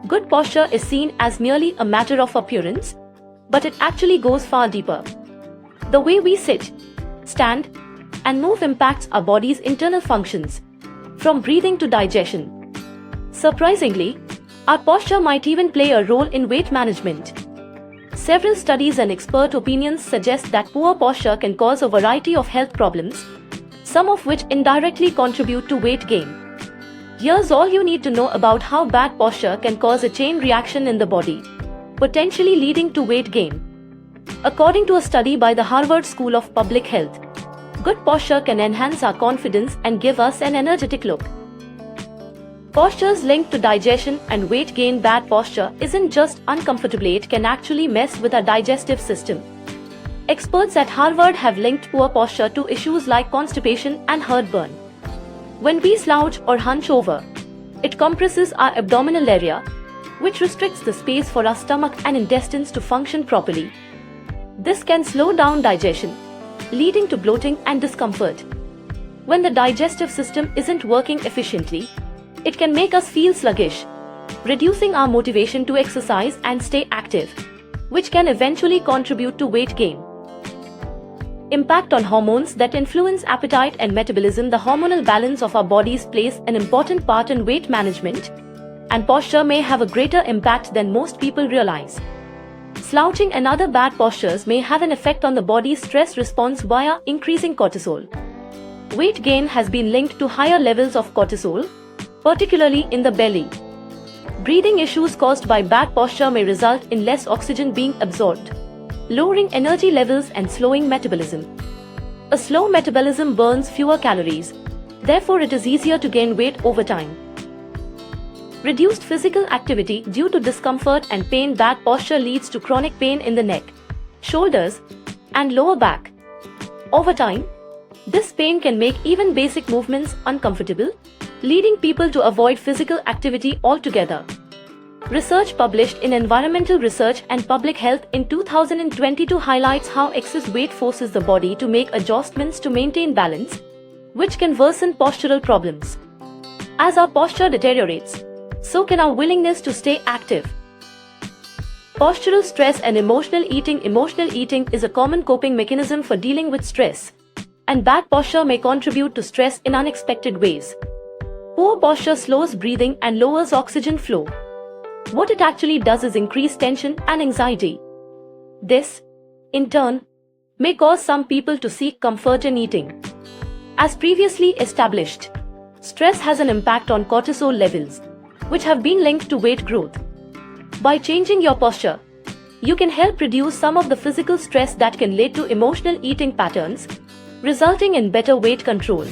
Good posture is seen as merely a matter of appearance, but it actually goes far deeper. The way we sit, stand, and move impacts our body's internal functions, from breathing to digestion. Surprisingly, our posture might even play a role in weight management. Several studies and expert opinions suggest that poor posture can cause a variety of health problems, some of which indirectly contribute to weight gain. Here's all you need to know about how bad posture can cause a chain reaction in the body, potentially leading to weight gain. According to a study by the Harvard School of Public Health, good posture can enhance our confidence and give us an energetic look. Postures linked to digestion and weight gain. Bad posture isn't just uncomfortable, it can actually mess with our digestive system. Experts at Harvard have linked poor posture to issues like constipation and heartburn. When we slouch or hunch over, it compresses our abdominal area, which restricts the space for our stomach and intestines to function properly. This can slow down digestion, leading to bloating and discomfort. When the digestive system isn't working efficiently, it can make us feel sluggish, reducing our motivation to exercise and stay active, which can eventually contribute to weight gain. Impact on hormones that influence appetite and metabolism. The hormonal balance of our bodies plays an important part in weight management, and posture may have a greater impact than most people realize. Slouching and other bad postures may have an effect on the body's stress response via increasing cortisol. Weight gain has been linked to higher levels of cortisol, particularly in the belly. Breathing issues caused by bad posture may result in less oxygen being absorbed, lowering energy levels and slowing metabolism. A slow metabolism burns fewer calories, therefore it is easier to gain weight over time. Reduced physical activity due to discomfort and pain. Bad posture leads to chronic pain in the neck, shoulders, and lower back. Over time, this pain can make even basic movements uncomfortable, leading people to avoid physical activity altogether. Research published in Environmental Research and Public Health in 2022 highlights how excess weight forces the body to make adjustments to maintain balance, which can worsen postural problems. As our posture deteriorates, so can our willingness to stay active. Postural stress and emotional eating. Emotional eating is a common coping mechanism for dealing with stress, and bad posture may contribute to stress in unexpected ways. Poor posture slows breathing and lowers oxygen flow. What it actually does is increase tension and anxiety. This, in turn, may cause some people to seek comfort in eating. As previously established, stress has an impact on cortisol levels, which have been linked to weight growth. By changing your posture, you can help reduce some of the physical stress that can lead to emotional eating patterns, resulting in better weight control.